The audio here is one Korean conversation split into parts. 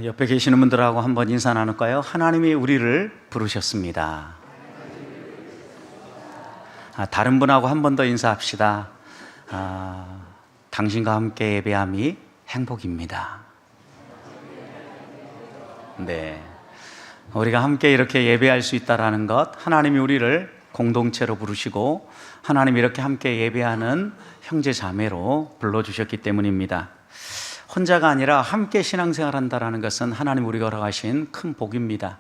옆에 계시는 분들하고 한번 인사 나눌까요? 하나님이 우리를 부르셨습니다. 다른 분하고 한 번 더 인사합시다. 당신과 함께 예배함이 행복입니다. 네, 우리가 함께 이렇게 예배할 수 있다는 것, 하나님이 우리를 공동체로 부르시고 하나님이 이렇게 함께 예배하는 형제 자매로 불러주셨기 때문입니다. 혼자가 아니라 함께 신앙생활한다는 것은 하나님 우리가 허락하신 큰 복입니다.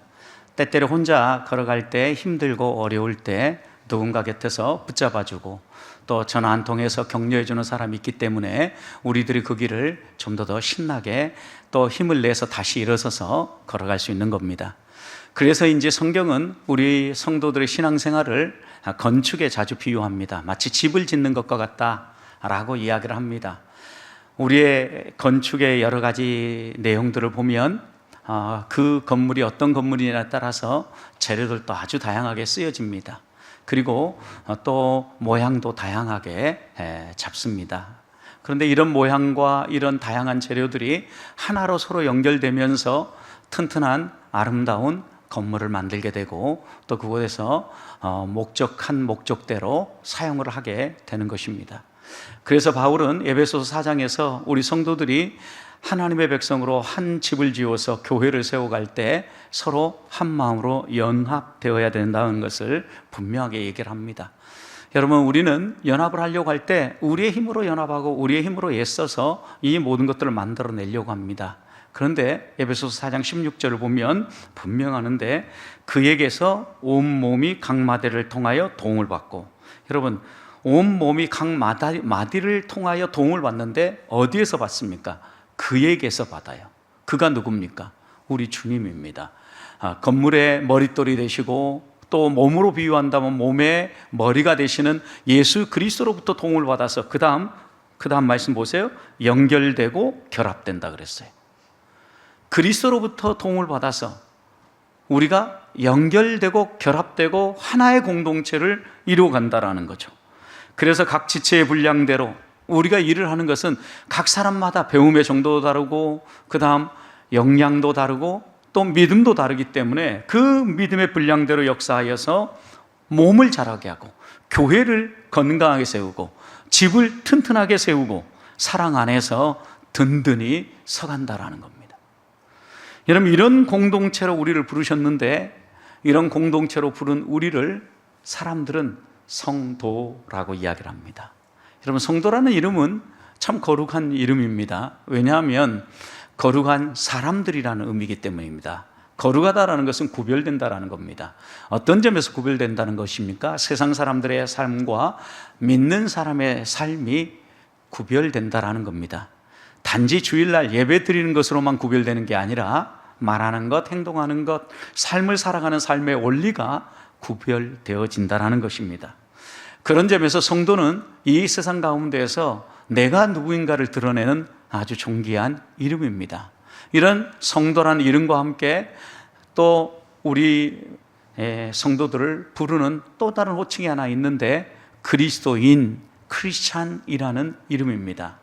때때로 혼자 걸어갈 때 힘들고 어려울 때 누군가 곁에서 붙잡아주고 또 전화 한 통해서 격려해주는 사람이 있기 때문에 우리들이 그 길을 좀 더 신나게 또 힘을 내서 다시 일어서서 걸어갈 수 있는 겁니다. 그래서인지 성경은 우리 성도들의 신앙생활을 건축에 자주 비유합니다. 마치 집을 짓는 것과 같다라고 이야기를 합니다. 우리의 건축의 여러 가지 내용들을 보면 그 건물이 어떤 건물이냐에 따라서 재료들도 아주 다양하게 쓰여집니다. 그리고 또 모양도 다양하게 잡습니다. 그런데 이런 모양과 이런 다양한 재료들이 하나로 서로 연결되면서 튼튼한 아름다운 건물을 만들게 되고 또 그곳에서 목적한 목적대로 사용을 하게 되는 것입니다. 그래서 바울은 에베소서 4장에서 우리 성도들이 하나님의 백성으로 한 집을 지어서 교회를 세워갈 때 서로 한 마음으로 연합되어야 된다는 것을 분명하게 얘기를 합니다. 여러분, 우리는 연합을 하려고 할 때 우리의 힘으로 연합하고 우리의 힘으로 애써서 이 모든 것들을 만들어내려고 합니다. 그런데 에베소서 4장 16절을 보면 분명하는데 그에게서 온몸이 각 마디를 통하여 도움을 받고, 여러분, 온몸이 각 마디를 통하여 도움을 받는데 어디에서 받습니까? 그에게서 받아요. 그가 누굽니까? 우리 주님입니다. 건물의 머릿돌이 되시고 또 몸으로 비유한다면 몸의 머리가 되시는 예수 그리스도로부터 도움을 받아서 그 다음 말씀 보세요. 연결되고 결합된다 그랬어요. 그리스도로부터 도움을 받아서 우리가 연결되고 결합되고 하나의 공동체를 이루어간다라는 거죠. 그래서 각 지체의 분량대로 우리가 일을 하는 것은 각 사람마다 배움의 정도도 다르고 그 다음 역량도 다르고 또 믿음도 다르기 때문에 그 믿음의 분량대로 역사하여서 몸을 자라게 하고 교회를 건강하게 세우고 집을 튼튼하게 세우고 사랑 안에서 든든히 서간다라는 겁니다. 여러분, 이런 공동체로 우리를 부르셨는데 이런 공동체로 부른 우리를 사람들은 성도라고 이야기를 합니다. 여러분, 성도라는 이름은 참 거룩한 이름입니다. 왜냐하면 거룩한 사람들이라는 의미이기 때문입니다. 거룩하다라는 것은 구별된다라는 겁니다. 어떤 점에서 구별된다는 것입니까? 세상 사람들의 삶과 믿는 사람의 삶이 구별된다라는 겁니다. 단지 주일날 예배 드리는 것으로만 구별되는 게 아니라 말하는 것, 행동하는 것, 삶을 살아가는 삶의 원리가 구별되어진다는 것입니다. 그런 점에서 성도는 이 세상 가운데에서 내가 누구인가를 드러내는 아주 존귀한 이름입니다. 이런 성도라는 이름과 함께 또 우리 성도들을 부르는 또 다른 호칭이 하나 있는데 그리스도인, 크리스찬이라는 이름입니다.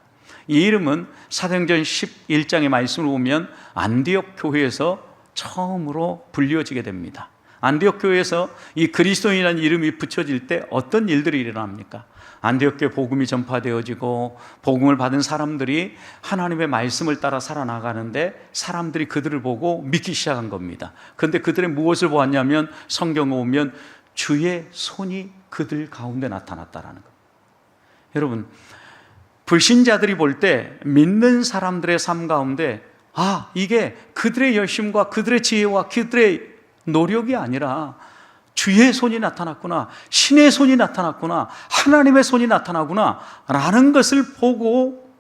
이 이름은 사도행전 11장의 말씀을 보면 안디옥 교회에서 처음으로 불리어지게 됩니다. 안디옥 교회에서 이 그리스도인이라는 이름이 붙여질 때 어떤 일들이 일어납니까? 안디옥 교회 복음이 전파되어지고 복음을 받은 사람들이 하나님의 말씀을 따라 살아나가는데 사람들이 그들을 보고 믿기 시작한 겁니다. 그런데 그들의 무엇을 보았냐면 성경에 보면 주의 손이 그들 가운데 나타났다라는 겁니다. 여러분, 불신자들이 볼 때 믿는 사람들의 삶 가운데 이게 그들의 열심과 그들의 지혜와 그들의 노력이 아니라 주의 손이 나타났구나, 신의 손이 나타났구나, 하나님의 손이 나타나구나 라는 것을 보고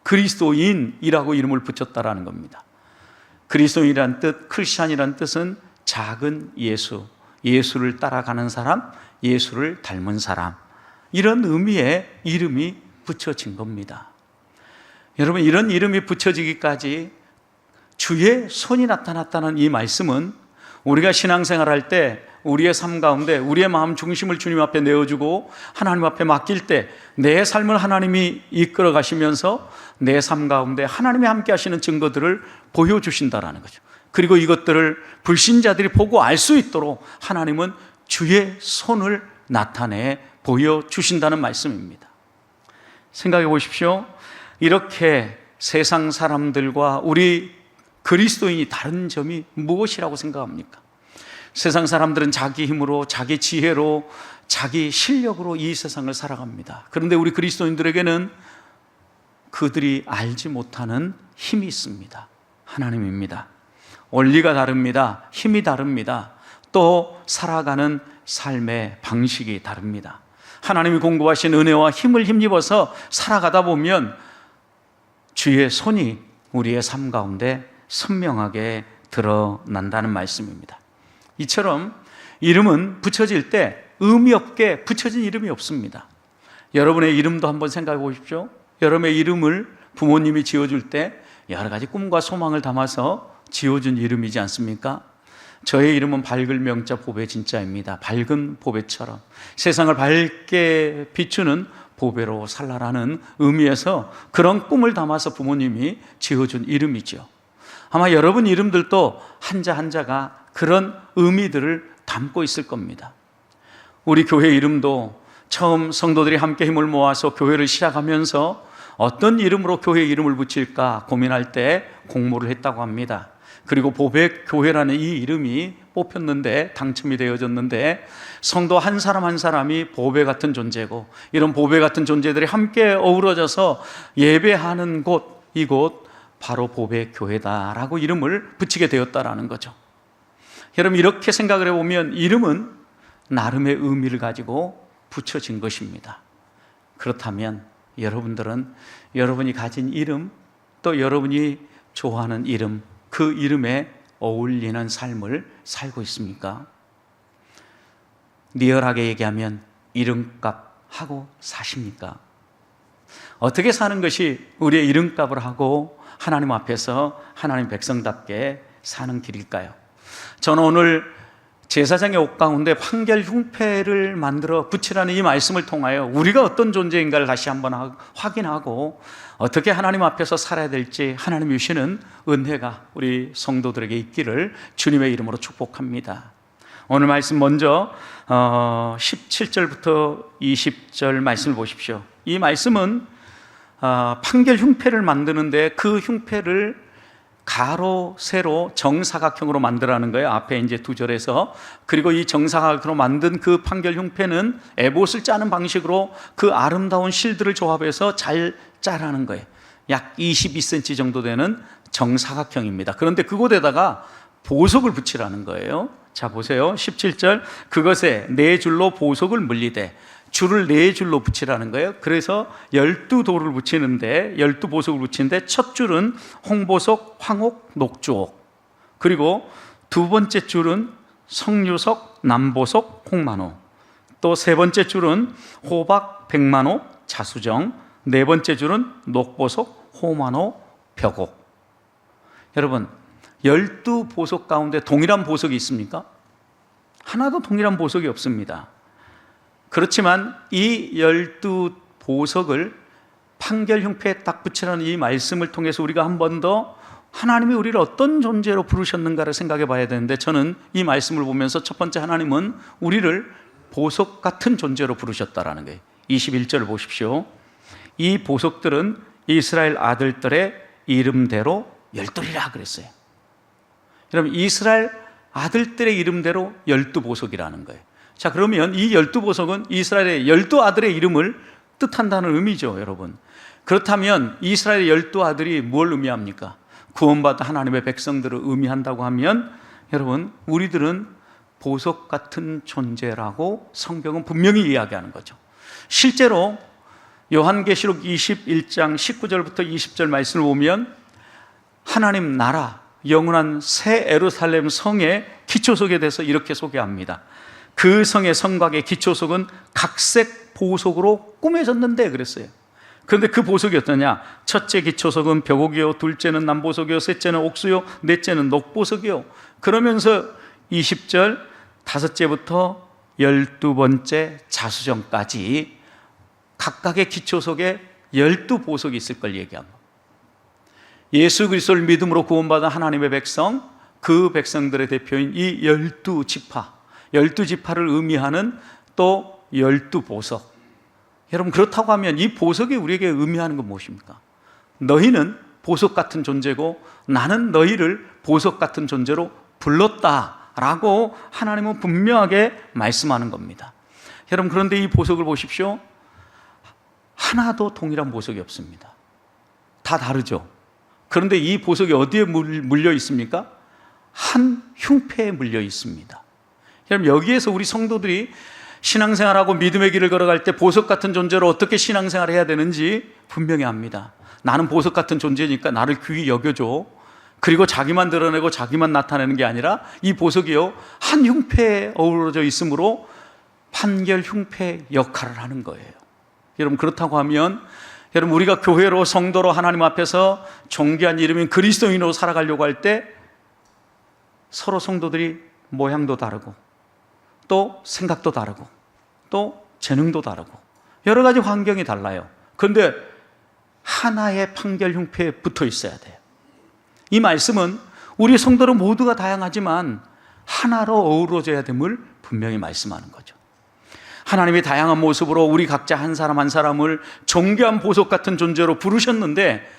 그리스도인이라고 이름을 붙였다라는 겁니다. 그리스도인이란 뜻, 크리스찬이란 뜻은 작은 예수, 예수를 따라가는 사람, 예수를 닮은 사람, 이런 의미의 이름이 붙여진 겁니다. 여러분, 이런 이름이 붙여지기까지 주의 손이 나타났다는 이 말씀은 우리가 신앙생활할 때 우리의 삶 가운데 우리의 마음 중심을 주님 앞에 내어주고 하나님 앞에 맡길 때 내 삶을 하나님이 이끌어 가시면서 내 삶 가운데 하나님이 함께 하시는 증거들을 보여주신다라는 거죠. 그리고 이것들을 불신자들이 보고 알 수 있도록 하나님은 주의 손을 나타내 보여주신다는 말씀입니다. 생각해 보십시오. 이렇게 세상 사람들과 우리 그리스도인이 다른 점이 무엇이라고 생각합니까? 세상 사람들은 자기 힘으로, 자기 지혜로, 자기 실력으로 이 세상을 살아갑니다. 그런데 우리 그리스도인들에게는 그들이 알지 못하는 힘이 있습니다. 하나님입니다. 원리가 다릅니다. 힘이 다릅니다. 또 살아가는 삶의 방식이 다릅니다. 하나님이 공급하신 은혜와 힘을 힘입어서 살아가다 보면 주의 손이 우리의 삶 가운데 선명하게 드러난다는 말씀입니다. 이처럼 이름은 붙여질 때 의미 없게 붙여진 이름이 없습니다. 여러분의 이름도 한번 생각해 보십시오. 여러분의 이름을 부모님이 지어줄 때 여러 가지 꿈과 소망을 담아서 지어준 이름이지 않습니까? 저의 이름은 밝을 명자 보배 진짜입니다. 밝은 보배처럼 세상을 밝게 비추는 보배로 살라라는 의미에서 그런 꿈을 담아서 부모님이 지어준 이름이죠. 아마 여러분 이름들도 한자 한자가 그런 의미들을 담고 있을 겁니다. 우리 교회 이름도 처음 성도들이 함께 힘을 모아서 교회를 시작하면서 어떤 이름으로 교회 이름을 붙일까 고민할 때 공모를 했다고 합니다. 그리고 보배교회라는 이 이름이 뽑혔는데 당첨이 되어졌는데 성도 한 사람 한 사람이 보배 같은 존재고 이런 보배 같은 존재들이 함께 어우러져서 예배하는 곳, 이곳 바로 보배교회다라고 이름을 붙이게 되었다라는 거죠. 여러분 이렇게 생각을 해보면 이름은 나름의 의미를 가지고 붙여진 것입니다. 그렇다면 여러분들은 여러분이 가진 이름 또 여러분이 좋아하는 이름 그 이름에 어울리는 삶을 살고 있습니까? 리얼하게 얘기하면 이름값 하고 사십니까? 어떻게 사는 것이 우리의 이름값을 하고 하나님 앞에서 하나님 백성답게 사는 길일까요? 저는 오늘 제사장의 옷 가운데 판결 흉패를 만들어 붙이라는 이 말씀을 통하여 우리가 어떤 존재인가를 다시 한번 확인하고 어떻게 하나님 앞에서 살아야 될지 하나님 주시는 은혜가 우리 성도들에게 있기를 주님의 이름으로 축복합니다. 오늘 말씀 먼저 17절부터 20절 말씀을 보십시오. 이 말씀은 판결 흉패를 만드는데 그 흉패를 가로, 세로, 정사각형으로 만들라는 거예요. 앞에 이제 2절에서. 그리고 이 정사각형으로 만든 그 판결 흉패는 에봇을 짜는 방식으로 그 아름다운 실들을 조합해서 잘 짜라는 거예요. 약 22cm 정도 되는 정사각형입니다. 그런데 그곳에다가 보석을 붙이라는 거예요. 자, 보세요. 17절. 그것에 4줄로 보석을 물리되 줄을 4줄로 붙이라는 거예요. 그래서 12돌을 붙이는데 12보석을 붙이는데 첫 줄은 홍보석, 황옥, 녹주옥. 그리고 두 번째 줄은 석류석, 남보석, 홍만호. 또 세 번째 줄은 호박, 백만호, 자수정. 네 번째 줄은 녹보석, 호만호, 벽옥. 여러분 12보석 가운데 동일한 보석이 있습니까? 하나도 동일한 보석이 없습니다. 그렇지만 이 12보석을 판결 흉패에 딱 붙이라는 이 말씀을 통해서 우리가 한 번 더 하나님이 우리를 어떤 존재로 부르셨는가를 생각해 봐야 되는데 저는 이 말씀을 보면서 첫 번째 하나님은 우리를 보석 같은 존재로 부르셨다라는 거예요. 21절을 보십시오. 이 보석들은 이스라엘 아들들의 이름대로 12이라 그랬어요. 여러분 이스라엘 아들들의 이름대로 12보석이라는 거예요. 자, 그러면 이 12보석은 이스라엘의 12아들의 이름을 뜻한다는 의미죠, 여러분. 그렇다면 이스라엘의 12아들이 뭘 의미합니까? 구원받은 하나님의 백성들을 의미한다고 하면 여러분, 우리들은 보석 같은 존재라고 성경은 분명히 이야기하는 거죠. 실제로 요한계시록 21장 19절부터 20절 말씀을 보면 하나님 나라, 영원한 새 예루살렘 성의 기초석에 대해서 이렇게 소개합니다. 그 성의 성곽의 기초석은 각색 보석으로 꾸며졌는데 그랬어요. 그런데 그 보석이 어떠냐? 첫째 기초석은 벽옥이요, 둘째는 남보석이요, 셋째는 옥수요, 넷째는 녹보석이요. 그러면서 20절 5째부터 12번째 자수정까지 각각의 기초 속에 12보석이 있을 걸 얘기합니다. 예수 그리스도를 믿음으로 구원받은 하나님의 백성, 그 백성들의 대표인 이 12지파, 12지파를 의미하는 또 12보석. 여러분, 그렇다고 하면 이 보석이 우리에게 의미하는 건 무엇입니까? 너희는 보석 같은 존재고 나는 너희를 보석 같은 존재로 불렀다라고 하나님은 분명하게 말씀하는 겁니다. 여러분, 그런데 이 보석을 보십시오. 하나도 동일한 보석이 없습니다. 다 다르죠. 그런데 이 보석이 어디에 물려 있습니까? 한 흉패에 물려 있습니다. 여러분, 여기에서 우리 성도들이 신앙생활하고 믿음의 길을 걸어갈 때 보석 같은 존재로 어떻게 신앙생활을 해야 되는지 분명히 압니다. 나는 보석 같은 존재니까 나를 귀히 여겨줘. 그리고 자기만 드러내고 자기만 나타내는 게 아니라 이 보석이요, 한 흉패에 어우러져 있으므로 판결 흉패 역할을 하는 거예요. 여러분, 그렇다고 하면 여러분, 우리가 교회로 성도로 하나님 앞에서 존귀한 이름인 그리스도인으로 살아가려고 할 때 서로 성도들이 모양도 다르고 또 생각도 다르고 또 재능도 다르고 여러 가지 환경이 달라요. 그런데 하나의 판결 흉패에 붙어 있어야 돼요. 이 말씀은 우리 성도는 모두가 다양하지만 하나로 어우러져야 됨을 분명히 말씀하는 거죠. 하나님이 다양한 모습으로 우리 각자 한 사람 한 사람을 존귀한 보석 같은 존재로 부르셨는데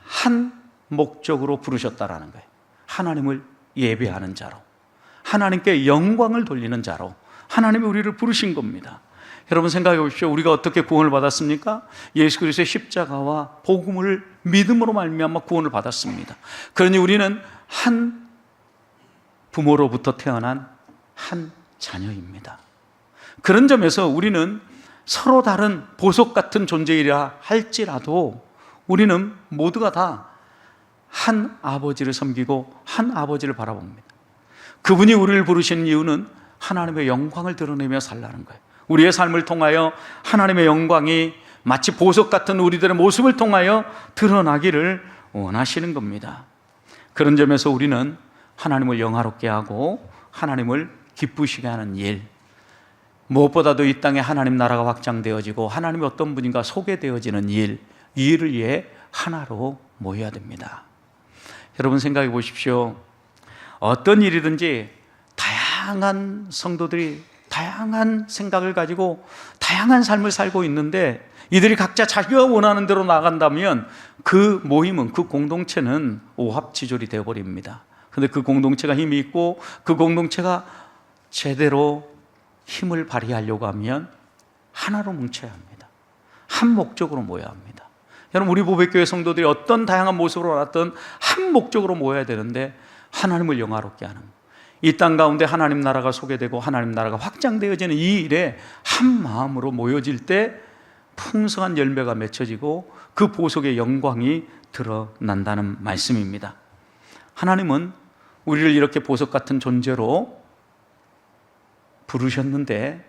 한 목적으로 부르셨다라는 거예요. 하나님을 예배하는 자로, 하나님께 영광을 돌리는 자로 하나님이 우리를 부르신 겁니다. 여러분, 생각해 보십시오. 우리가 어떻게 구원을 받았습니까? 예수 그리스도의 십자가와 복음을 믿음으로 말미암아 구원을 받았습니다. 그러니 우리는 한 부모로부터 태어난 한 자녀입니다. 그런 점에서 우리는 서로 다른 보석 같은 존재이라 할지라도 우리는 모두가 다 한 아버지를 섬기고 한 아버지를 바라봅니다. 그분이 우리를 부르신 이유는 하나님의 영광을 드러내며 살라는 거예요. 우리의 삶을 통하여 하나님의 영광이 마치 보석 같은 우리들의 모습을 통하여 드러나기를 원하시는 겁니다. 그런 점에서 우리는 하나님을 영화롭게 하고 하나님을 기쁘시게 하는 일, 무엇보다도 이 땅에 하나님 나라가 확장되어지고 하나님이 어떤 분인가 소개되어지는 일, 이 일을 위해 하나로 모여야 됩니다. 여러분, 생각해 보십시오. 어떤 일이든지 다양한 성도들이 다양한 생각을 가지고 다양한 삶을 살고 있는데 이들이 각자 자기가 원하는 대로 나간다면 그 모임은, 그 공동체는 오합지졸이 되어버립니다. 그런데 그 공동체가 힘이 있고 그 공동체가 제대로 힘을 발휘하려고 하면 하나로 뭉쳐야 합니다. 한 목적으로 모여야 합니다. 여러분, 우리 보배교회 성도들이 어떤 다양한 모습으로 왔든 한 목적으로 모여야 되는데 하나님을 영화롭게 하는, 이 땅 가운데 하나님 나라가 소개되고 하나님 나라가 확장되어지는 이 일에 한 마음으로 모여질 때 풍성한 열매가 맺혀지고 그 보석의 영광이 드러난다는 말씀입니다. 하나님은 우리를 이렇게 보석 같은 존재로 부르셨는데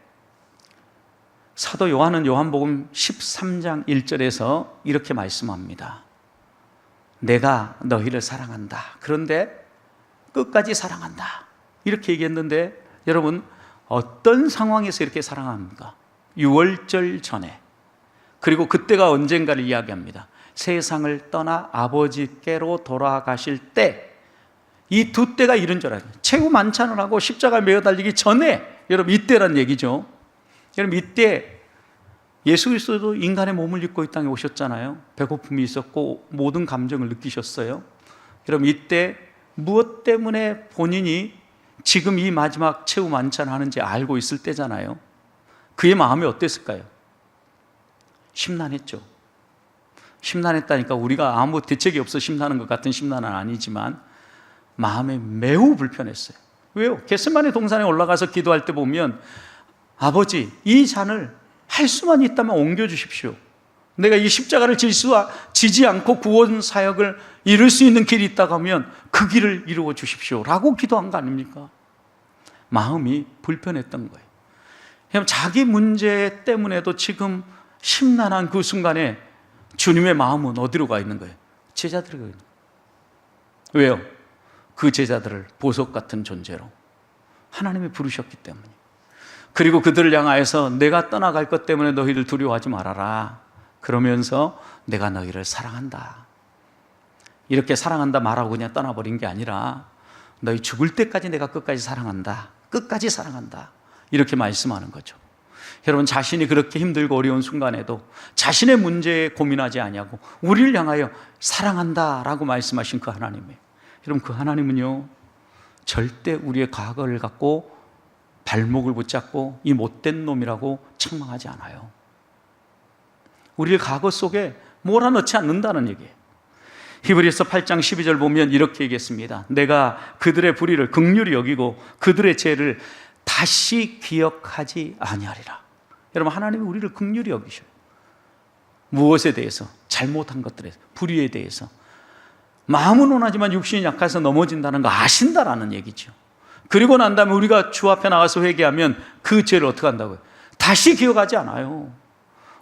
사도 요한은 요한복음 13장 1절에서 이렇게 말씀합니다. 내가 너희를 사랑한다. 그런데 끝까지 사랑한다. 이렇게 얘기했는데 여러분, 어떤 상황에서 이렇게 사랑합니까? 유월절 전에, 그리고 그때가 언젠가를 이야기합니다. 세상을 떠나 아버지께로 돌아가실 때, 이 두 때가 이런 줄 알아요. 최후 만찬을 하고 십자가에 매어 달리기 전에, 여러분, 이때란 얘기죠. 여러분, 이때 예수 그리스도도 인간의 몸을 입고 이 땅에 오셨잖아요. 배고픔이 있었고 모든 감정을 느끼셨어요. 여러분, 이때 무엇 때문에 본인이 지금 이 마지막 최후 만찬을 하는지 알고 있을 때잖아요. 그의 마음이 어땠을까요? 심란했죠. 심란했다니까 우리가 아무 대책이 없어 심란한 것 같은 심란은 아니지만 마음에 매우 불편했어요. 왜요? 겟세마네 동산에 올라가서 기도할 때 보면 아버지, 이 잔을 할 수만 있다면 옮겨주십시오. 내가 이 십자가를 지지 않고 구원 사역을 이룰 수 있는 길이 있다고 하면 그 길을 이루어 주십시오 라고 기도한 거 아닙니까? 마음이 불편했던 거예요. 그냥 자기 문제 때문에도 지금 심란한 그 순간에 주님의 마음은 어디로 가 있는 거예요? 제자들에게 가 있는 거예요. 왜요? 그 제자들을 보석 같은 존재로, 하나님이 부르셨기 때문이에요. 그리고 그들을 향하여서 내가 떠나갈 것 때문에 너희를 두려워하지 말아라. 그러면서 내가 너희를 사랑한다. 이렇게 사랑한다 말하고 그냥 떠나버린 게 아니라 너희 죽을 때까지 내가 끝까지 사랑한다. 끝까지 사랑한다. 이렇게 말씀하는 거죠. 여러분, 자신이 그렇게 힘들고 어려운 순간에도 자신의 문제에 고민하지 아니하고 우리를 향하여 사랑한다라고 말씀하신 그 하나님이에요. 여러분, 그 하나님은요, 절대 우리의 과거를 갖고 발목을 붙잡고 이 못된 놈이라고 책망하지 않아요. 우리의 과거 속에 몰아넣지 않는다는 얘기예요. 히브리서 8장 12절 보면 이렇게 얘기했습니다. 내가 그들의 불의를 긍휼히 여기고 그들의 죄를 다시 기억하지 아니하리라. 여러분, 하나님이 우리를 긍휼히 여기셔요. 무엇에 대해서? 잘못한 것들에 대해서, 불의에 대해서. 마음은 원하지만 육신이 약해서 넘어진다는 거 아신다라는 얘기죠. 그리고 난 다음에 우리가 주 앞에 나가서 회개하면 그 죄를 어떻게 한다고요? 다시 기억하지 않아요.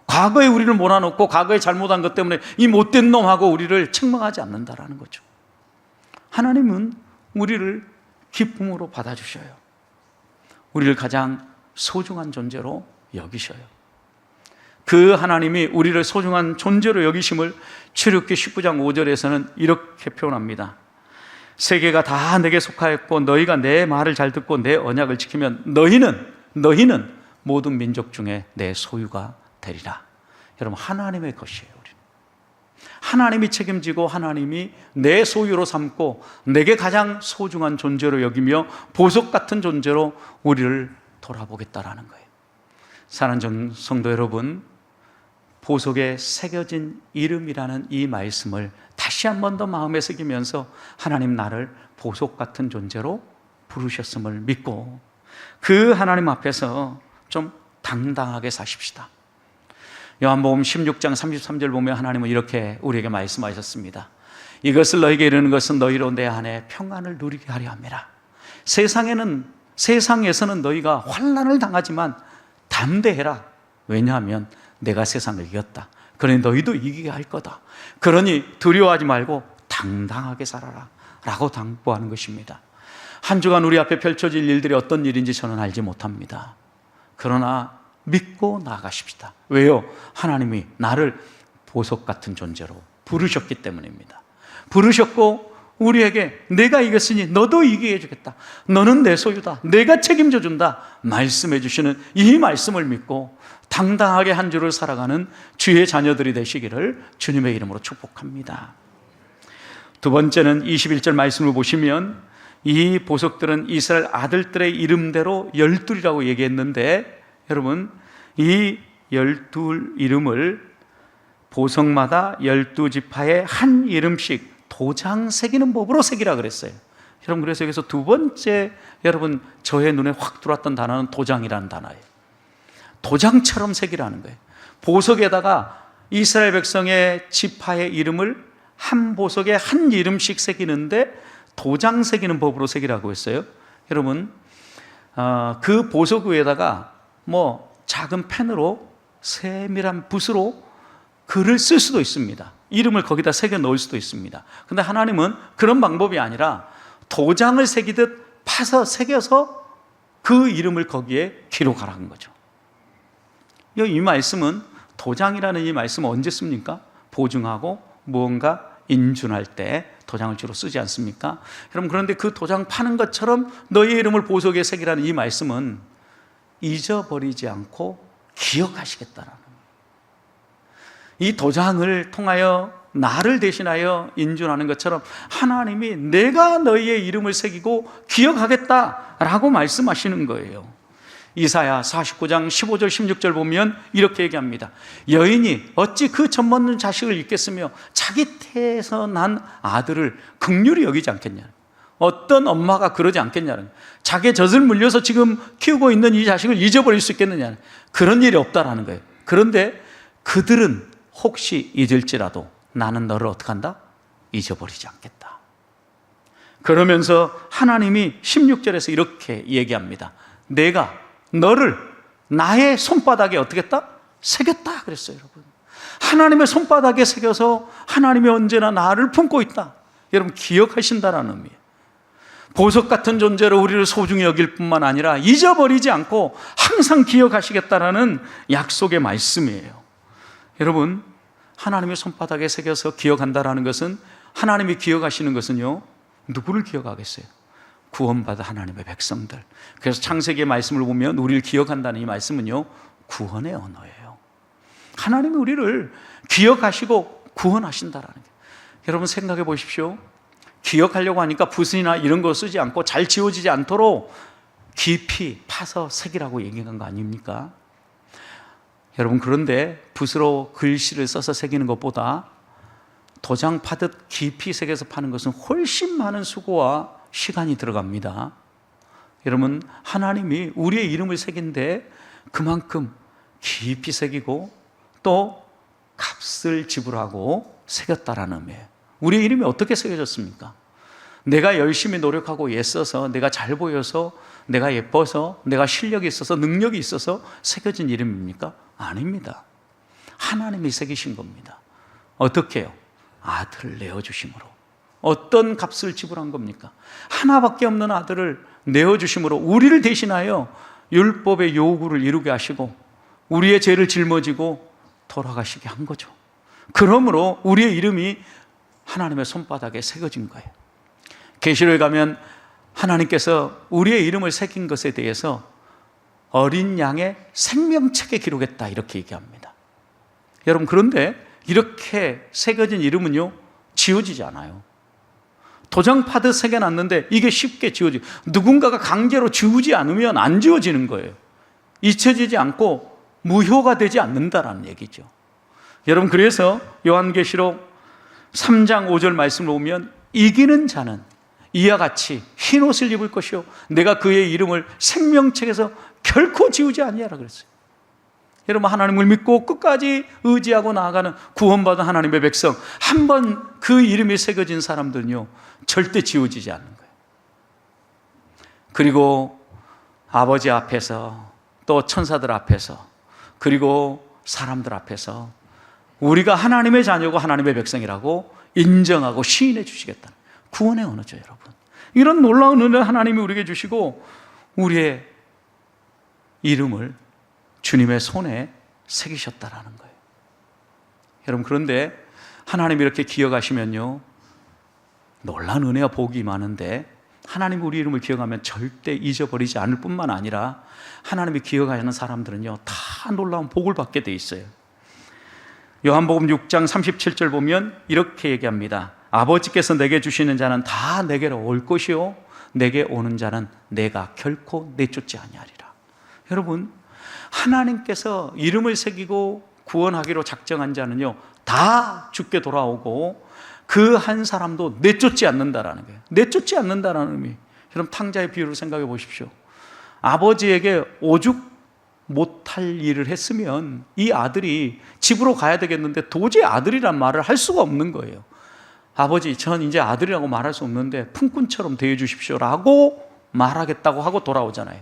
과거에 우리를 몰아넣고 과거에 잘못한 것 때문에 이 못된 놈하고 우리를 책망하지 않는다라는 거죠. 하나님은 우리를 기쁨으로 받아주셔요. 우리를 가장 소중한 존재로 여기셔요. 그 하나님이 우리를 소중한 존재로 여기심을 출애굽기 19장 5절에서는 이렇게 표현합니다. 세계가 다 내게 속하였고 너희가 내 말을 잘 듣고 내 언약을 지키면 너희는 모든 민족 중에 내 소유가 되리라. 여러분, 하나님의 것이에요. 우리는 하나님이 책임지고 하나님이 내 소유로 삼고 내게 가장 소중한 존재로 여기며 보석 같은 존재로 우리를 돌아보겠다라는 거예요. 사랑하는 성도 여러분, 보석에 새겨진 이름이라는 이 말씀을 다시 한 번 더 마음에 새기면서 하나님, 나를 보석 같은 존재로 부르셨음을 믿고 그 하나님 앞에서 좀 당당하게 사십시다. 요한복음 16장 33절 보면 하나님은 이렇게 우리에게 말씀하셨습니다. 이것을 너희에게 이르는 것은 너희로 내 안에 평안을 누리게 하려 함이라. 세상에서는 너희가 환난을 당하지만 담대해라. 왜냐하면 내가 세상을 이겼다. 그러니 너희도 이기게 할 거다. 그러니 두려워하지 말고 당당하게 살아라 라고 당부하는 것입니다. 한 주간 우리 앞에 펼쳐질 일들이 어떤 일인지 저는 알지 못합니다. 그러나 믿고 나아가십시다. 왜요? 하나님이 나를 보석 같은 존재로 부르셨기 때문입니다. 부르셨고 우리에게 내가 이겼으니 너도 이기게 해주겠다. 너는 내 소유다. 내가 책임져 준다. 말씀해 주시는 이 말씀을 믿고 당당하게 한 주를 살아가는 주의 자녀들이 되시기를 주님의 이름으로 축복합니다. 두 번째는 21절 말씀을 보시면 이 보석들은 이스라엘 아들들의 이름대로 12이라고 얘기했는데, 여러분, 이 12 이름을 보석마다 12지파의 한 이름씩 도장 새기는 법으로 새기라 그랬어요. 여러분, 그래서 여기서 두 번째 여러분 저의 눈에 확 들어왔던 단어는 도장이라는 단어예요. 도장처럼 새기라는 거예요. 보석에다가 이스라엘 백성의 지파의 이름을 한 보석에 한 이름씩 새기는데 도장 새기는 법으로 새기라고 했어요. 여러분, 그 보석 위에다가 작은 펜으로 세밀한 붓으로 글을 쓸 수도 있습니다. 이름을 거기다 새겨 넣을 수도 있습니다. 근데 하나님은 그런 방법이 아니라 도장을 새기듯 파서 새겨서 그 이름을 거기에 기록하라는 거죠. 이 말씀은, 도장이라는 이 말씀은 언제 씁니까? 보증하고 무언가 인준할 때 도장을 주로 쓰지 않습니까? 여러분, 그런데 그 도장 파는 것처럼 너의 이름을 보석에 새기라는 이 말씀은 잊어버리지 않고 기억하시겠다라는 거예요. 이 도장을 통하여 나를 대신하여 인준하는 것처럼 하나님이 내가 너희의 이름을 새기고 기억하겠다라고 말씀하시는 거예요. 이사야 49장 15절 16절 보면 이렇게 얘기합니다. 여인이 어찌 그 젖먹는 자식을 잊겠으며 자기 태에서 난 아들을 긍휼히 여기지 않겠냐. 어떤 엄마가 그러지 않겠냐는, 자기의 젖을 물려서 지금 키우고 있는 이 자식을 잊어버릴 수 있겠느냐. 그런 일이 없다라는 거예요. 그런데 그들은 혹시 잊을지라도 나는 너를 어떻게 한다? 잊어버리지 않겠다. 그러면서 하나님이 16절에서 이렇게 얘기합니다. 내가 너를 나의 손바닥에 어떻게 했다? 새겼다 그랬어요. 여러분, 하나님의 손바닥에 새겨서 하나님이 언제나 나를 품고 있다, 여러분 기억하신다라는 의미예요. 보석 같은 존재로 우리를 소중히 여길 뿐만 아니라 잊어버리지 않고 항상 기억하시겠다라는 약속의 말씀이에요. 여러분, 하나님의 손바닥에 새겨서 기억한다라는 것은, 하나님이 기억하시는 것은요, 누구를 기억하겠어요? 구원받은 하나님의 백성들. 그래서 창세기의 말씀을 보면 우리를 기억한다는 이 말씀은요, 구원의 언어예요. 하나님이 우리를 기억하시고 구원하신다라는 게. 여러분 생각해 보십시오. 기억하려고 하니까 붓이나 이런 거 쓰지 않고 잘 지워지지 않도록 깊이 파서 새기라고 얘기한 거 아닙니까? 여러분, 그런데 붓으로 글씨를 써서 새기는 것보다 도장 파듯 깊이 새겨서 파는 것은 훨씬 많은 수고와 시간이 들어갑니다. 여러분, 하나님이 우리의 이름을 새긴데 그만큼 깊이 새기고 또 값을 지불하고 새겼다라는 의미예요. 우리의 이름이 어떻게 새겨졌습니까? 내가 열심히 노력하고 애써서, 내가 잘 보여서, 내가 예뻐서, 내가 실력이 있어서, 능력이 있어서 새겨진 이름입니까? 아닙니다. 하나님이 새기신 겁니다. 어떻게 해요? 아들을 내어주심으로. 어떤 값을 지불한 겁니까? 하나밖에 없는 아들을 내어주심으로 우리를 대신하여 율법의 요구를 이루게 하시고 우리의 죄를 짊어지고 돌아가시게 한 거죠. 그러므로 우리의 이름이 하나님의 손바닥에 새겨진 거예요. 계시록에 가면 하나님께서 우리의 이름을 새긴 것에 대해서 어린 양의 생명책에 기록했다, 이렇게 얘기합니다. 여러분, 그런데 이렇게 새겨진 이름은요, 지워지지 않아요. 도장 파듯 새겨놨는데 이게 쉽게 지워지고, 누군가가 강제로 지우지 않으면 안 지워지는 거예요. 잊혀지지 않고 무효가 되지 않는다라는 얘기죠. 여러분, 그래서 요한계시록 3장 5절 말씀을 보면 이기는 자는 이와 같이 흰옷을 입을 것이요 내가 그의 이름을 생명책에서 결코 지우지 아니하라 그랬어요. 여러분, 하나님을 믿고 끝까지 의지하고 나아가는 구원받은 하나님의 백성, 한번 그 이름이 새겨진 사람들은요, 절대 지워지지 않는 거예요. 그리고 아버지 앞에서, 또 천사들 앞에서, 그리고 사람들 앞에서 우리가 하나님의 자녀고 하나님의 백성이라고 인정하고 시인해 주시겠다는 구원의 언어죠, 여러분. 이런 놀라운 은혜를 하나님이 우리에게 주시고 우리의 이름을 주님의 손에 새기셨다라는 거예요. 여러분, 그런데 하나님이 이렇게 기억하시면요, 놀라운 은혜와 복이 많은데, 하나님이 우리 이름을 기억하면 절대 잊어버리지 않을 뿐만 아니라 하나님이 기억하시는 사람들은요, 다 놀라운 복을 받게 돼 있어요. 요한복음 6장 37절 보면 이렇게 얘기합니다. 아버지께서 내게 주시는 자는 다 내게로 올 것이요 내게 오는 자는 내가 결코 내쫓지 아니하리라. 여러분, 하나님께서 이름을 새기고 구원하기로 작정한 자는요, 다 죽게 돌아오고 그 한 사람도 내쫓지 않는다라는 거예요. 내쫓지 않는다라는 의미. 여러분, 탕자의 비유를 생각해 보십시오. 아버지에게 오죽 못할 일을 했으면 이 아들이 집으로 가야 되겠는데 도저히 아들이란 말을 할 수가 없는 거예요. 아버지, 전 이제 아들이라고 말할 수 없는데 품꾼처럼 대해 주십시오 라고 말하겠다고 하고 돌아오잖아요.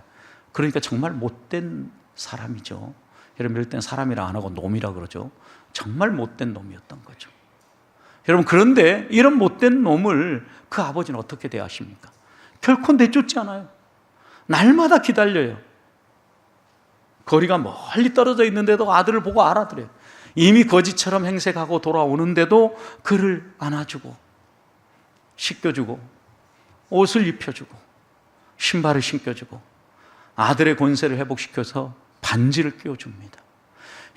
그러니까 정말 못된 사람이죠. 여러분, 이럴 땐 사람이라 안 하고 놈이라 그러죠. 정말 못된 놈이었던 거죠. 여러분, 그런데 이런 못된 놈을 그 아버지는 어떻게 대하십니까? 결코 내쫓지 않아요. 날마다 기다려요. 거리가 멀리 떨어져 있는데도 아들을 보고 알아들어요. 이미 거지처럼 행색하고 돌아오는데도 그를 안아주고 씻겨주고 옷을 입혀주고 신발을 신겨주고 아들의 권세를 회복시켜서 반지를 끼워줍니다.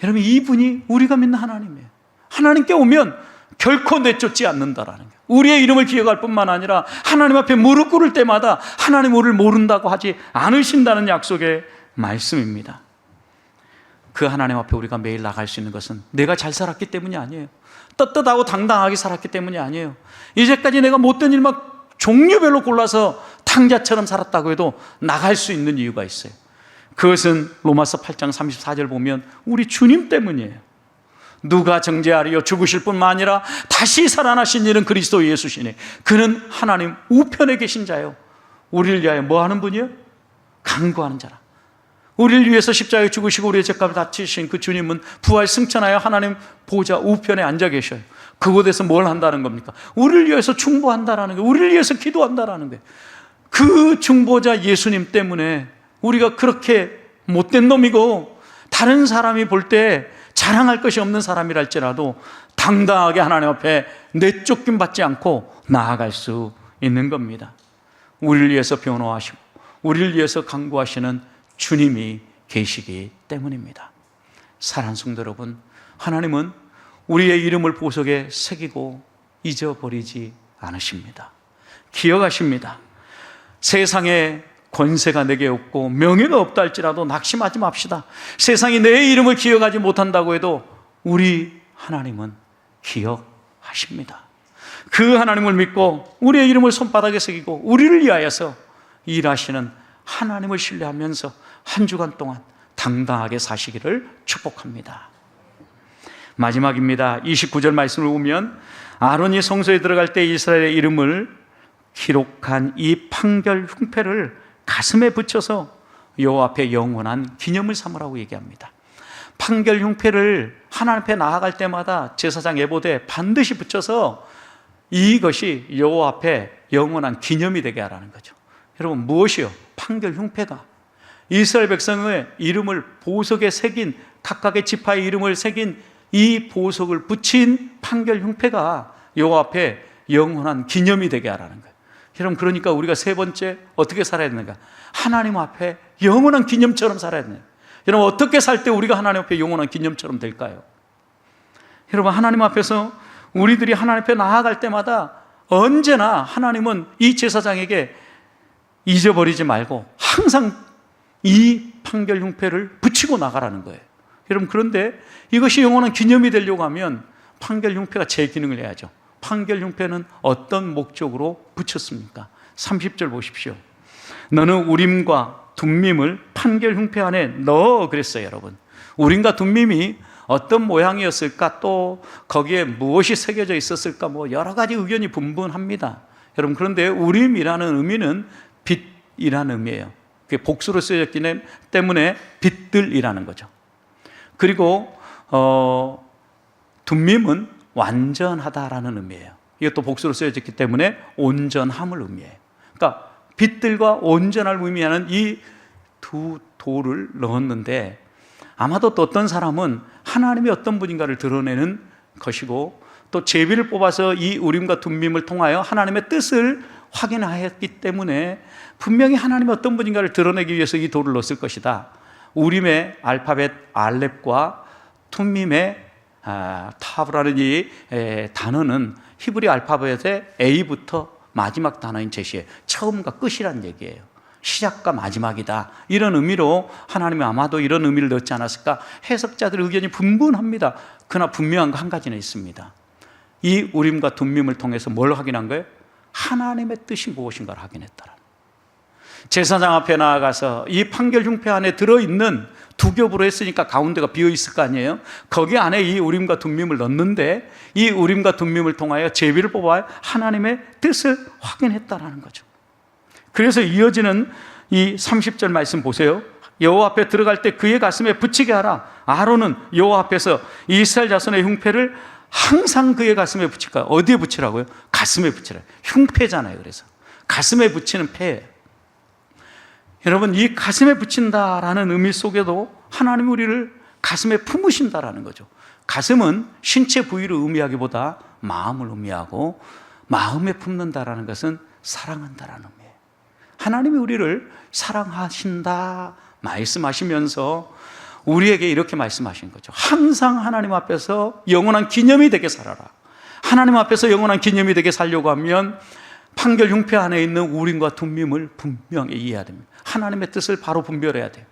여러분, 이분이 우리가 믿는 하나님이에요. 하나님께 오면 결코 내쫓지 않는다라는 거예요. 우리의 이름을 기억할 뿐만 아니라 하나님 앞에 무릎 꿇을 때마다 하나님 우리를 모른다고 하지 않으신다는 약속의 말씀입니다. 그 하나님 앞에 우리가 매일 나갈 수 있는 것은 내가 잘 살았기 때문이 아니에요. 떳떳하고 당당하게 살았기 때문이 아니에요. 이제까지 내가 못된 일만 종류별로 골라서 탕자처럼 살았다고 해도 나갈 수 있는 이유가 있어요. 그것은 로마서 8장 34절 보면 우리 주님 때문이에요. 누가 정죄하리요? 죽으실 뿐만 아니라 다시 살아나신 이는 그리스도 예수시니 그는 하나님 우편에 계신 자요, 우리를 위하여 뭐 하는 분이요? 간구하는 자라. 우리를 위해서 십자가에 죽으시고 우리의 죄값을 다 치신 그 주님은 부활 승천하여 하나님 보좌 우편에 앉아 계셔요. 그곳에서 뭘 한다는 겁니까? 우리를 위해서 충고한다라는 거예요. 우리를 위해서 기도한다라는 거예요. 그 중보자 예수님 때문에 우리가 그렇게 못된 놈이고 다른 사람이 볼 때 자랑할 것이 없는 사람이랄지라도 당당하게 하나님 앞에 내쫓김 받지 않고 나아갈 수 있는 겁니다. 우리를 위해서 변호하시고 우리를 위해서 강구하시는 주님이 계시기 때문입니다. 사랑하는 성도 여러분, 하나님은 우리의 이름을 보석에 새기고 잊어버리지 않으십니다. 기억하십니다. 세상에 권세가 내게 없고 명예가 없다 할지라도 낙심하지 맙시다. 세상이 내 이름을 기억하지 못한다고 해도 우리 하나님은 기억하십니다. 그 하나님을 믿고 우리의 이름을 손바닥에 새기고 우리를 위하여서 일하시는 하나님을 신뢰하면서 한 주간 동안 당당하게 사시기를 축복합니다. 마지막입니다. 29절 말씀을 보면 아론이 성소에 들어갈 때 이스라엘의 이름을 기록한 이 판결 흉패를 가슴에 붙여서 여호와 앞에 영원한 기념을 삼으라고 얘기합니다. 판결 흉패를 하나님 앞에 나아갈 때마다 제사장 에봇에 반드시 붙여서 이것이 여호와 앞에 영원한 기념이 되게 하라는 거죠. 여러분, 무엇이요? 판결 흉패가 이스라엘 백성의 이름을 보석에 새긴, 각각의 지파의 이름을 새긴 이 보석을 붙인 판결 흉패가 여호와 앞에 영원한 기념이 되게 하라는 거예요. 여러분, 그러니까 우리가 세 번째 어떻게 살아야 되는가? 하나님 앞에 영원한 기념처럼 살아야 되는 거예요. 여러분, 어떻게 살 때 우리가 하나님 앞에 영원한 기념처럼 될까요? 여러분, 하나님 앞에서 우리들이 하나님 앞에 나아갈 때마다 언제나 하나님은 이 제사장에게 잊어버리지 말고 항상 이 판결 흉패를 붙이고 나가라는 거예요. 여러분, 그런데 이것이 영원한 기념이 되려고 하면 판결 흉패가 제 기능을 해야죠. 판결 흉패는 어떤 목적으로 붙였습니까? 30절 보십시오. 너는 우림과 둠밈을 판결 흉패 안에 넣어 그랬어요. 여러분, 우림과 둠밈이 어떤 모양이었을까, 또 거기에 무엇이 새겨져 있었을까, 뭐 여러 가지 의견이 분분합니다. 여러분, 그런데 우림이라는 의미는 빛이라는 의미예요. 그게 복수로 쓰여졌기 때문에 빛들이라는 거죠. 그리고 둠밈은 완전하다라는 의미예요. 이것도 복수로 쓰여졌기 때문에 온전함을 의미해요. 그러니까 빛들과 온전함을 의미하는 이 두 돌을 넣었는데, 아마도 또 어떤 사람은 하나님이 어떤 분인가를 드러내는 것이고, 또 제비를 뽑아서 이 우림과 둠밈을 통하여 하나님의 뜻을 확인하였기 때문에 분명히 하나님이 어떤 분인가를 드러내기 위해서 이 돌을 넣었을 것이다. 우림의 알파벳 알렙과 툼밈의 타브라는 이 단어는 히브리 알파벳의 A부터 마지막 단어인 제시예요. 처음과 끝이란 얘기예요. 시작과 마지막이다, 이런 의미로 하나님이 아마도 이런 의미를 넣지 않았을까. 해석자들의 의견이 분분합니다. 그러나 분명한 거 한 가지는 있습니다. 이 우림과 둠밈을 통해서 뭘 확인한 거예요? 하나님의 뜻이 무엇인가를 확인했다라. 제사장 앞에 나아가서 이 판결 흉패 안에 들어있는 두 겹으로 했으니까 가운데가 비어있을 거 아니에요. 거기 안에 이 우림과 둠밈을 넣는데, 이 우림과 둠밈을 통하여 제비를 뽑아 하나님의 뜻을 확인했다라는 거죠. 그래서 이어지는 이 30절 말씀 보세요. 여호와 앞에 들어갈 때 그의 가슴에 붙이게 하라. 아론은 여호와 앞에서 이스라엘 자손의 흉패를 항상 그의 가슴에 붙일까요? 어디에 붙이라고요? 가슴에 붙이라. 흉패잖아요. 그래서 가슴에 붙이는 패예요. 여러분, 이 가슴에 붙인다라는 의미 속에도 하나님이 우리를 가슴에 품으신다라는 거죠. 가슴은 신체 부위를 의미하기보다 마음을 의미하고, 마음에 품는다라는 것은 사랑한다라는 의미예요. 하나님이 우리를 사랑하신다 말씀하시면서 우리에게 이렇게 말씀하신 거죠. 항상 하나님 앞에서 영원한 기념이 되게 살아라. 하나님 앞에서 영원한 기념이 되게 살려고 하면 판결 흉패 안에 있는 우림과 둠밈을 분명히 이해해야 됩니다. 하나님의 뜻을 바로 분별해야 돼요.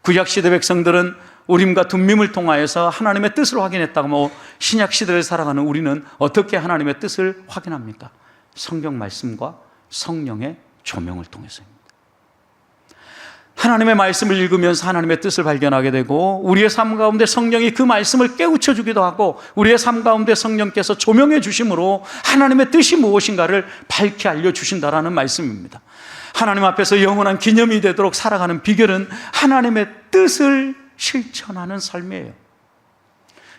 구약시대 백성들은 우림과 둠밈을 통하여서 하나님의 뜻을 확인했다고, 뭐 신약시대를 살아가는 우리는 어떻게 하나님의 뜻을 확인합니까? 성경 말씀과 성령의 조명을 통해서입니다. 하나님의 말씀을 읽으면서 하나님의 뜻을 발견하게 되고, 우리의 삶 가운데 성령이 그 말씀을 깨우쳐 주기도 하고, 우리의 삶 가운데 성령께서 조명해 주심으로 하나님의 뜻이 무엇인가를 밝히 알려주신다라는 말씀입니다. 하나님 앞에서 영원한 기념이 되도록 살아가는 비결은 하나님의 뜻을 실천하는 삶이에요.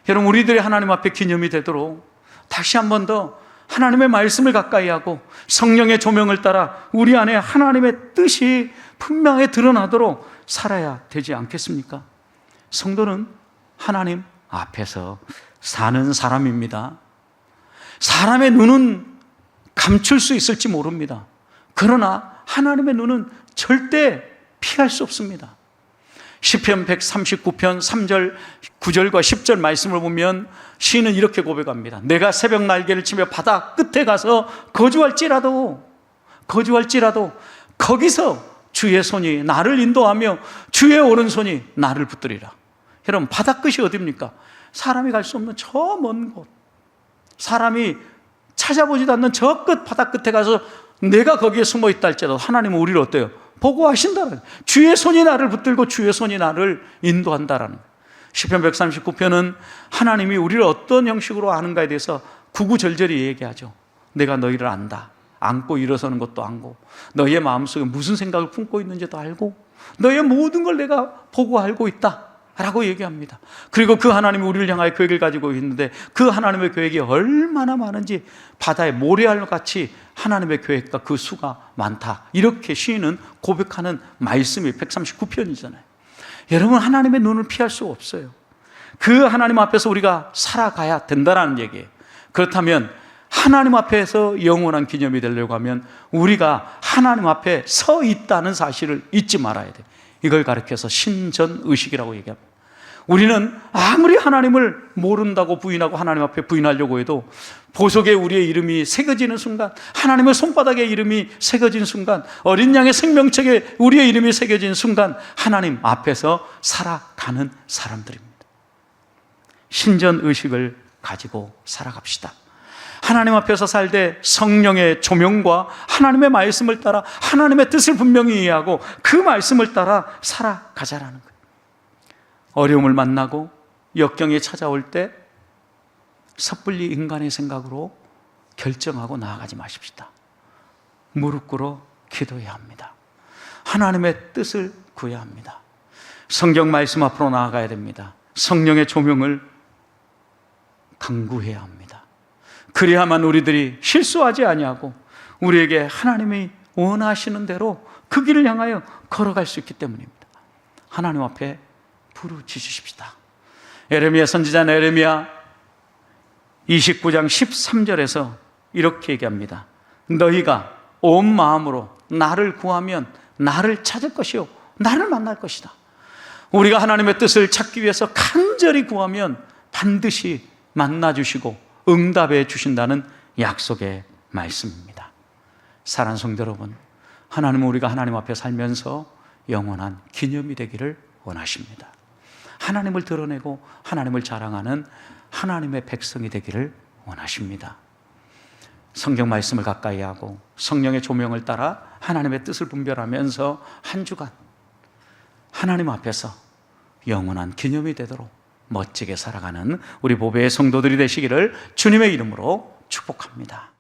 여러분, 우리들이 하나님 앞에 기념이 되도록 다시 한 번 더 하나님의 말씀을 가까이 하고 성령의 조명을 따라 우리 안에 하나님의 뜻이 분명히 드러나도록 살아야 되지 않겠습니까? 성도는 하나님 앞에서 사는 사람입니다. 사람의 눈은 감출 수 있을지 모릅니다. 그러나 하나님의 눈은 절대 피할 수 없습니다. 시편 139편 3절 9절과 10절 말씀을 보면 시인은 이렇게 고백합니다. 내가 새벽 날개를 치며 바다 끝에 가서 거주할지라도 거기서 주의 손이 나를 인도하며 주의 오른손이 나를 붙들리라. 여러분, 바다 끝이 어디입니까? 사람이 갈 수 없는 저 먼 곳, 사람이 찾아보지도 않는 저 끝 바다 끝에 가서 내가 거기에 숨어 있다 할지라도 하나님은 우리를 어때요? 보고하신다는, 주의 손이 나를 붙들고 주의 손이 나를 인도한다라는. 시편 139편은 하나님이 우리를 어떤 형식으로 아는가에 대해서 구구절절히 얘기하죠. 내가 너희를 안다. 안고 일어서는 것도 알고, 너희의 마음속에 무슨 생각을 품고 있는지도 알고, 너희의 모든 걸 내가 보고 알고 있다 라고 얘기합니다. 그리고 그 하나님이 우리를 향하여 계획을 가지고 있는데 그 하나님의 계획이 얼마나 많은지 바다의 모래알같이 하나님의 계획과 그 수가 많다, 이렇게 시인은 고백하는 말씀이 139편이잖아요. 여러분, 하나님의 눈을 피할 수 없어요. 그 하나님 앞에서 우리가 살아가야 된다는 얘기예요. 그렇다면 하나님 앞에서 영원한 기념이 되려고 하면 우리가 하나님 앞에 서 있다는 사실을 잊지 말아야 돼요. 이걸 가르쳐서 신전의식이라고 얘기합니다. 우리는 아무리 하나님을 모른다고 부인하고 하나님 앞에 부인하려고 해도 보석에 우리의 이름이 새겨지는 순간, 하나님의 손바닥에 이름이 새겨진 순간, 어린 양의 생명책에 우리의 이름이 새겨진 순간 하나님 앞에서 살아가는 사람들입니다. 신전의식을 가지고 살아갑시다. 하나님 앞에서 살 때 성령의 조명과 하나님의 말씀을 따라 하나님의 뜻을 분명히 이해하고 그 말씀을 따라 살아가자라는 거예요. 어려움을 만나고 역경이 찾아올 때 섣불리 인간의 생각으로 결정하고 나아가지 마십시다. 무릎 꿇어 기도해야 합니다. 하나님의 뜻을 구해야 합니다. 성경 말씀 앞으로 나아가야 됩니다. 성령의 조명을 강구해야 합니다. 그래야만 우리들이 실수하지 아니하고 우리에게 하나님이 원하시는 대로 그 길을 향하여 걸어갈 수 있기 때문입니다. 하나님 앞에 부르짖으십시다. 에레미야 선지자 에레미야 29장 13절에서 이렇게 얘기합니다. 너희가 온 마음으로 나를 구하면 나를 찾을 것이요 나를 만날 것이다. 우리가 하나님의 뜻을 찾기 위해서 간절히 구하면 반드시 만나주시고 응답해 주신다는 약속의 말씀입니다. 사랑하는 성도 여러분, 하나님은 우리가 하나님 앞에 살면서 영원한 기념이 되기를 원하십니다. 하나님을 드러내고 하나님을 자랑하는 하나님의 백성이 되기를 원하십니다. 성경 말씀을 가까이 하고 성령의 조명을 따라 하나님의 뜻을 분별하면서 한 주간 하나님 앞에서 영원한 기념이 되도록 멋지게 살아가는 우리 보배의 성도들이 되시기를 주님의 이름으로 축복합니다.